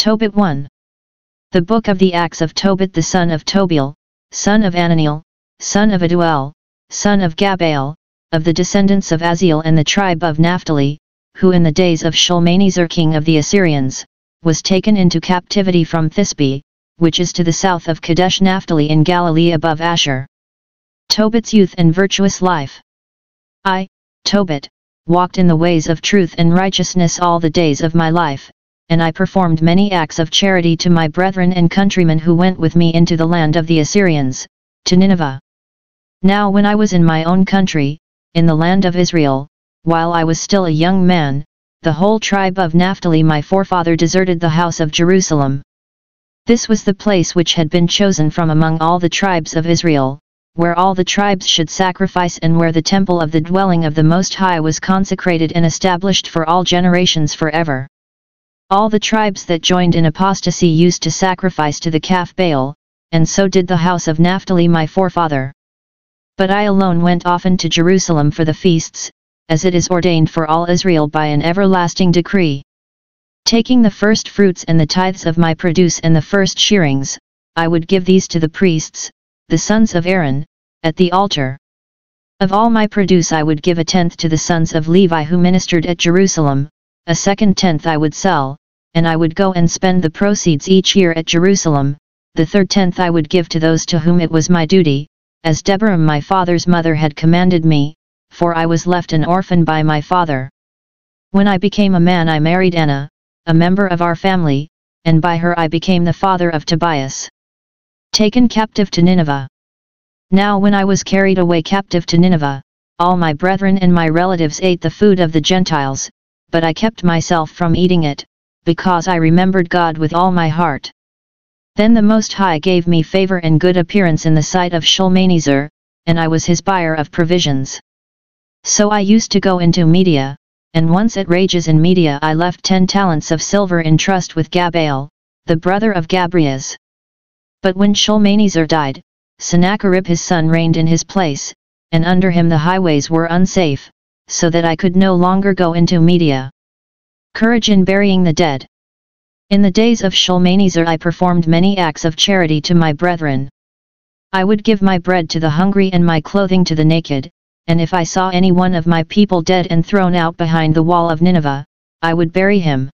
Tobit 1. The Book of the Acts of Tobit the son of Tobiel, son of Ananiel, son of Aduel, son of Gabael, of the descendants of Aziel and the tribe of Naphtali, who in the days of Shalmaneser king of the Assyrians, was taken into captivity from Thisbe, which is to the south of Kadesh Naphtali in Galilee above Asher. Tobit's youth and virtuous life. I, Tobit, walked in the ways of truth and righteousness all the days of my life, and I performed many acts of charity to my brethren and countrymen who went with me into the land of the Assyrians, to Nineveh. Now when I was in my own country, in the land of Israel, while I was still a young man, the whole tribe of Naphtali my forefather deserted the house of Jerusalem. This was the place which had been chosen from among all the tribes of Israel, where all the tribes should sacrifice and where the temple of the dwelling of the Most High was consecrated and established for all generations forever. All the tribes that joined in apostasy used to sacrifice to the calf Baal, and so did the house of Naphtali my forefather. But I alone went often to Jerusalem for the feasts, as it is ordained for all Israel by an everlasting decree. Taking the first fruits and the tithes of my produce and the first shearings, I would give these to the priests, the sons of Aaron, at the altar. Of all my produce I would give a tenth to the sons of Levi who ministered at Jerusalem, a second tenth I would sell, and I would go and spend the proceeds each year at Jerusalem, the third tenth I would give to those to whom it was my duty, as Deborah my father's mother had commanded me, for I was left an orphan by my father. When I became a man I married Anna, a member of our family, and by her I became the father of Tobias. Taken captive to Nineveh. Now when I was carried away captive to Nineveh, all my brethren and my relatives ate the food of the Gentiles, but I kept myself from eating it, because I remembered God with all my heart. Then the Most High gave me favor and good appearance in the sight of Shalmaneser, and I was his buyer of provisions. So I used to go into Media, and once at Rages in Media I left 10 talents of silver in trust with Gabael, the brother of Gabrias. But when Shalmaneser died, Sennacherib his son reigned in his place, and under him the highways were unsafe, so that I could no longer go into Media. Courage in burying the dead. In the days of Shalmaneser I performed many acts of charity to my brethren. I would give my bread to the hungry and my clothing to the naked, and if I saw any one of my people dead and thrown out behind the wall of Nineveh, I would bury him.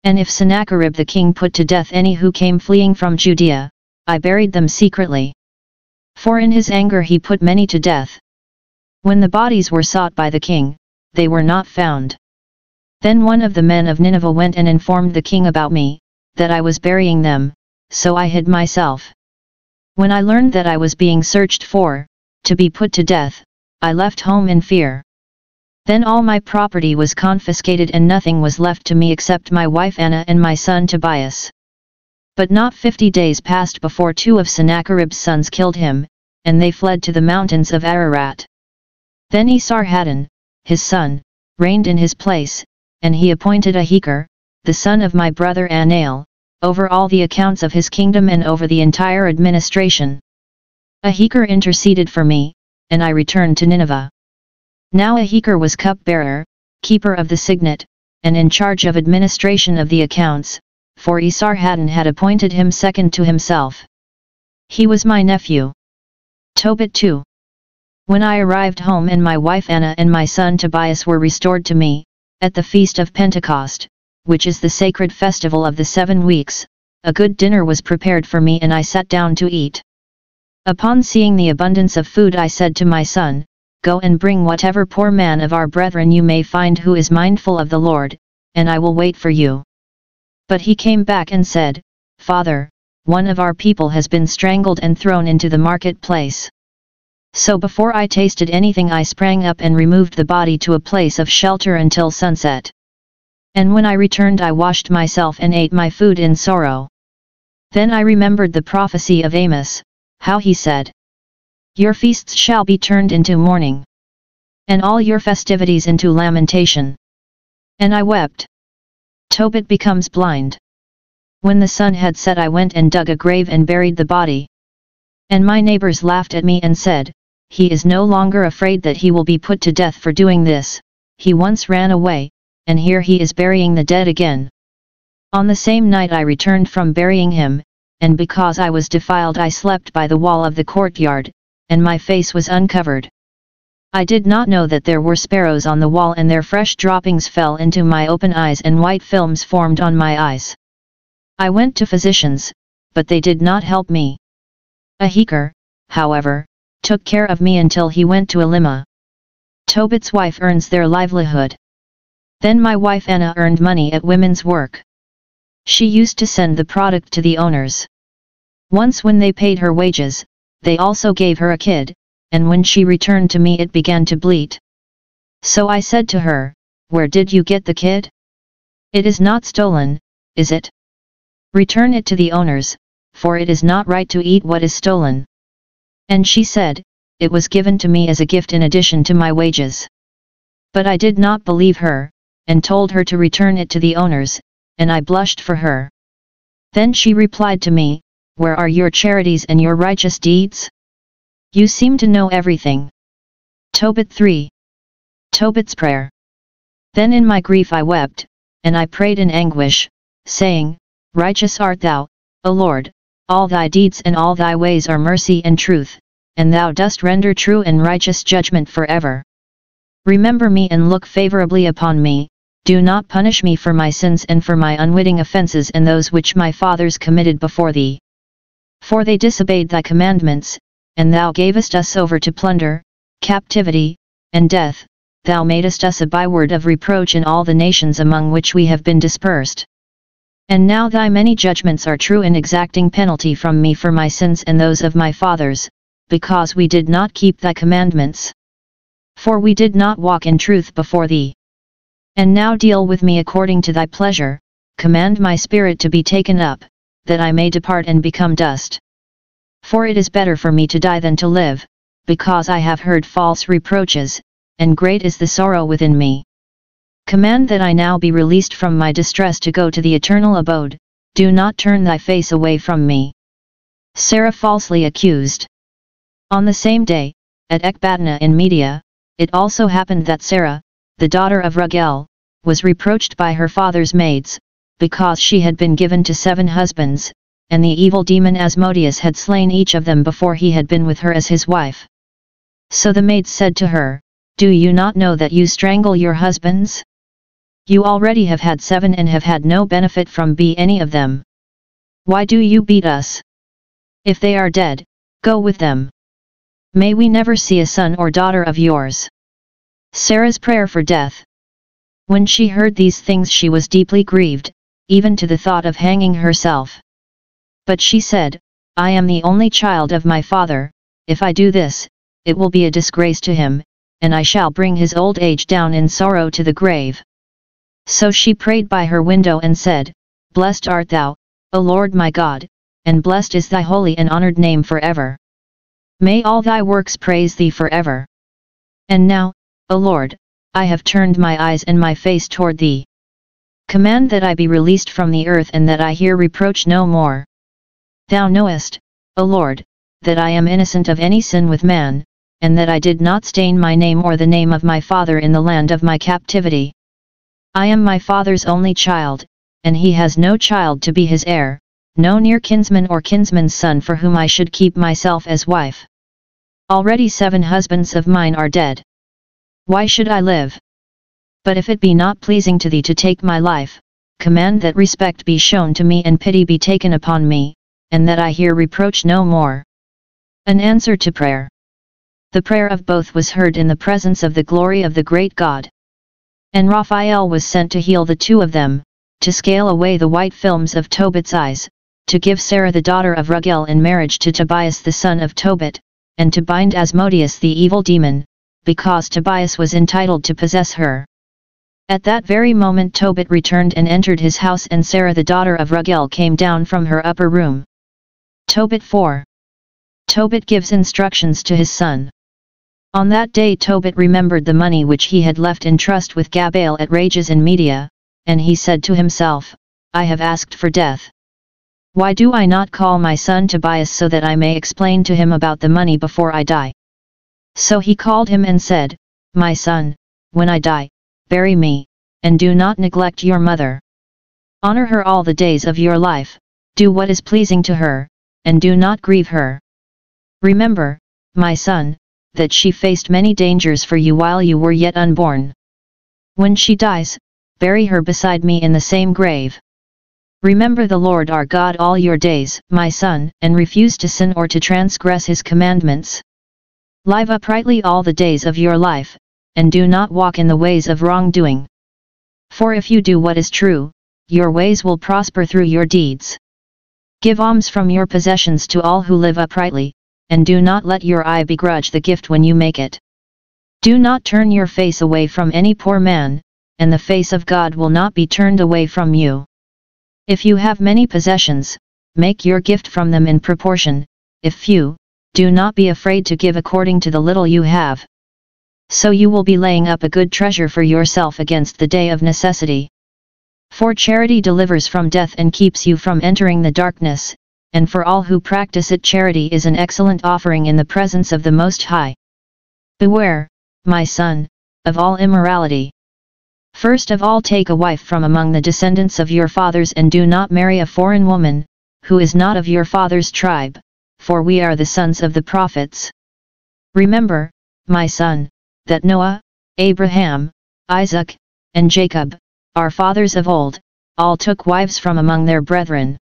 And if Sennacherib the king put to death any who came fleeing from Judea, I buried them secretly. For in his anger he put many to death. When the bodies were sought by the king, they were not found. Then one of the men of Nineveh went and informed the king about me, that I was burying them, so I hid myself. When I learned that I was being searched for, to be put to death, I left home in fear. Then all my property was confiscated and nothing was left to me except my wife Anna and my son Tobias. But not 50 days passed before 2 of Sennacherib's sons killed him, and they fled to the mountains of Ararat. Then Esarhaddon, his son, reigned in his place, and he appointed Ahikar, the son of my brother Anael, over all the accounts of his kingdom and over the entire administration. Ahikar interceded for me, and I returned to Nineveh. Now Ahikar was cupbearer, keeper of the signet, and in charge of administration of the accounts, for Esarhaddon had appointed him second to himself. He was my nephew. Tobit 2. When I arrived home and my wife Anna and my son Tobias were restored to me, at the feast of Pentecost, which is the sacred festival of the 7 weeks, a good dinner was prepared for me and I sat down to eat. Upon seeing the abundance of food I said to my son, "Go and bring whatever poor man of our brethren you may find who is mindful of the Lord, and I will wait for you." But he came back and said, "Father, one of our people has been strangled and thrown into the marketplace." So before I tasted anything I sprang up and removed the body to a place of shelter until sunset. And when I returned I washed myself and ate my food in sorrow. Then I remembered the prophecy of Amos, how he said, "Your feasts shall be turned into mourning, and all your festivities into lamentation." And I wept. Tobit becomes blind. When the sun had set I went and dug a grave and buried the body. And my neighbors laughed at me and said, "He is no longer afraid that he will be put to death for doing this, he once ran away, and here he is burying the dead again." On the same night I returned from burying him, and because I was defiled I slept by the wall of the courtyard, and my face was uncovered. I did not know that there were sparrows on the wall, and their fresh droppings fell into my open eyes, and white films formed on my eyes. I went to physicians, but they did not help me. A Heker, however, took care of me until he went to Alima. Tobit's wife earns their livelihood. Then my wife Anna earned money at women's work. She used to send the product to the owners. Once when they paid her wages, they also gave her a kid, and when she returned to me it began to bleat. So I said to her, "Where did you get the kid? It is not stolen, is it? Return it to the owners, for it is not right to eat what is stolen." And she said, "It was given to me as a gift in addition to my wages." But I did not believe her, and told her to return it to the owners, and I blushed for her. Then she replied to me, "Where are your charities and your righteous deeds? You seem to know everything." Tobit 3. Tobit's prayer. Then in my grief I wept, and I prayed in anguish, saying, "Righteous art thou, O Lord, all thy deeds and all thy ways are mercy and truth, and thou dost render true and righteous judgment forever. Remember me and look favorably upon me, do not punish me for my sins and for my unwitting offences and those which my fathers committed before thee. For they disobeyed thy commandments, and thou gavest us over to plunder, captivity, and death, thou madest us a byword of reproach in all the nations among which we have been dispersed. And now thy many judgments are true in exacting penalty from me for my sins and those of my fathers, because we did not keep thy commandments. For we did not walk in truth before thee. And now deal with me according to thy pleasure, command my spirit to be taken up, that I may depart and become dust. For it is better for me to die than to live, because I have heard false reproaches, and great is the sorrow within me. Command that I now be released from my distress to go to the eternal abode, do not turn thy face away from me." Sarah falsely accused. On the same day, at Ecbatana in Media, it also happened that Sarah, the daughter of Raguel, was reproached by her father's maids, because she had been given to 7 husbands, and the evil demon Asmodeus had slain each of them before he had been with her as his wife. So the maids said to her, "Do you not know that you strangle your husbands? You already have had 7 and have had no benefit from any of them. Why do you beat us? If they are dead, go with them. May we never see a son or daughter of yours." Sarah's prayer for death. When she heard these things she was deeply grieved, even to the thought of hanging herself. But she said, "I am the only child of my father, if I do this, it will be a disgrace to him, and I shall bring his old age down in sorrow to the grave." So she prayed by her window and said, "Blessed art thou, O Lord my God, and blessed is thy holy and honored name forever. May all thy works praise thee forever. And now, O Lord, I have turned my eyes and my face toward thee. Command that I be released from the earth and that I hear reproach no more. Thou knowest, O Lord, that I am innocent of any sin with man, and that I did not stain my name or the name of my father in the land of my captivity. I am my father's only child, and he has no child to be his heir, no near kinsman or kinsman's son for whom I should keep myself as wife. Already 7 husbands of mine are dead. Why should I live? But if it be not pleasing to thee to take my life, command that respect be shown to me and pity be taken upon me, and that I hear reproach no more." An answer to prayer. The prayer of both was heard in the presence of the glory of the great God. And Raphael was sent to heal the 2 of them, to scale away the white films of Tobit's eyes, to give Sarah the daughter of Raguel in marriage to Tobias the son of Tobit, and to bind Asmodeus the evil demon, because Tobias was entitled to possess her. At that very moment Tobit returned and entered his house, and Sarah the daughter of Raguel came down from her upper room. Tobit 4. Tobit gives instructions to his son. On that day Tobit remembered the money which he had left in trust with Gabael at Rages in Media, and he said to himself, "I have asked for death. Why do I not call my son Tobias so that I may explain to him about the money before I die?" So he called him and said, "My son, when I die, bury me, and do not neglect your mother." Honor her all the days of your life, do what is pleasing to her, and do not grieve her. Remember, my son, that she faced many dangers for you while you were yet unborn. When she dies, bury her beside me in the same grave. Remember the Lord our God all your days, my son, and refuse to sin or to transgress his commandments. Live uprightly all the days of your life, and do not walk in the ways of wrongdoing. For if you do what is true, your ways will prosper through your deeds. Give alms from your possessions to all who live uprightly, and do not let your eye begrudge the gift when you make it. Do not turn your face away from any poor man, and the face of God will not be turned away from you. If you have many possessions, make your gift from them in proportion. If few, do not be afraid to give according to the little you have. So you will be laying up a good treasure for yourself against the day of necessity. For charity delivers from death and keeps you from entering the darkness, and for all who practice it charity is an excellent offering in the presence of the Most High. Beware, my son, of all immorality. First of all take a wife from among the descendants of your fathers and do not marry a foreign woman, who is not of your father's tribe, for we are the sons of the prophets. Remember, my son, that Noah, Abraham, Isaac, and Jacob, our fathers of old, all took wives from among their brethren.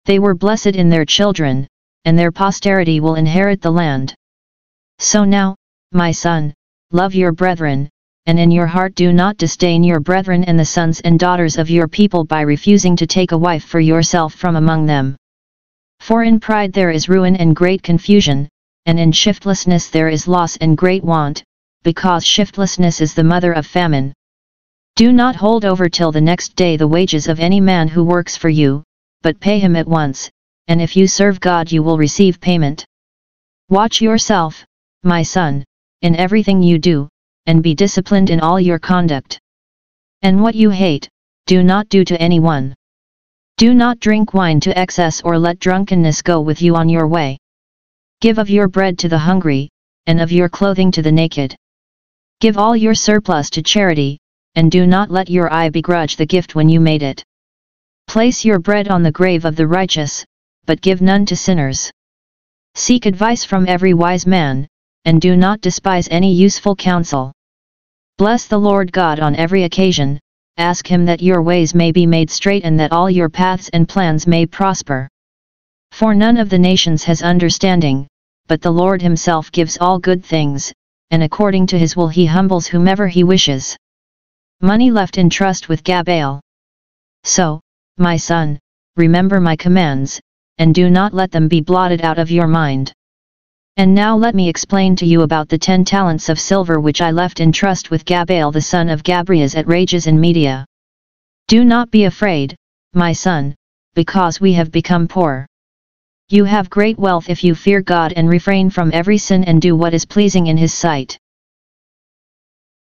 They were blessed in their children, and their posterity will inherit the land. So now, my son, love your brethren, and in your heart do not disdain your brethren and the sons and daughters of your people by refusing to take a wife for yourself from among them. For in pride there is ruin and great confusion, and in shiftlessness there is loss and great want, because shiftlessness is the mother of famine. Do not hold over till the next day the wages of any man who works for you, but pay him at once, and if you serve God you will receive payment. Watch yourself, my son, in everything you do, and be disciplined in all your conduct. And what you hate, do not do to anyone. Do not drink wine to excess or let drunkenness go with you on your way. Give of your bread to the hungry, and of your clothing to the naked. Give all your surplus to charity, and do not let your eye begrudge the gift when you made it. Place your bread on the grave of the righteous, but give none to sinners. Seek advice from every wise man, and do not despise any useful counsel. Bless the Lord God on every occasion, ask him that your ways may be made straight and that all your paths and plans may prosper. For none of the nations has understanding, but the Lord himself gives all good things, and according to his will he humbles whomever he wishes. Money left in trust with Gabael. So, my son, remember my commands, and do not let them be blotted out of your mind. And now let me explain to you about the 10 talents of silver which I left in trust with Gabael the son of Gabrias at Rages in Media. Do not be afraid, my son, because we have become poor. You have great wealth if you fear God and refrain from every sin and do what is pleasing in his sight.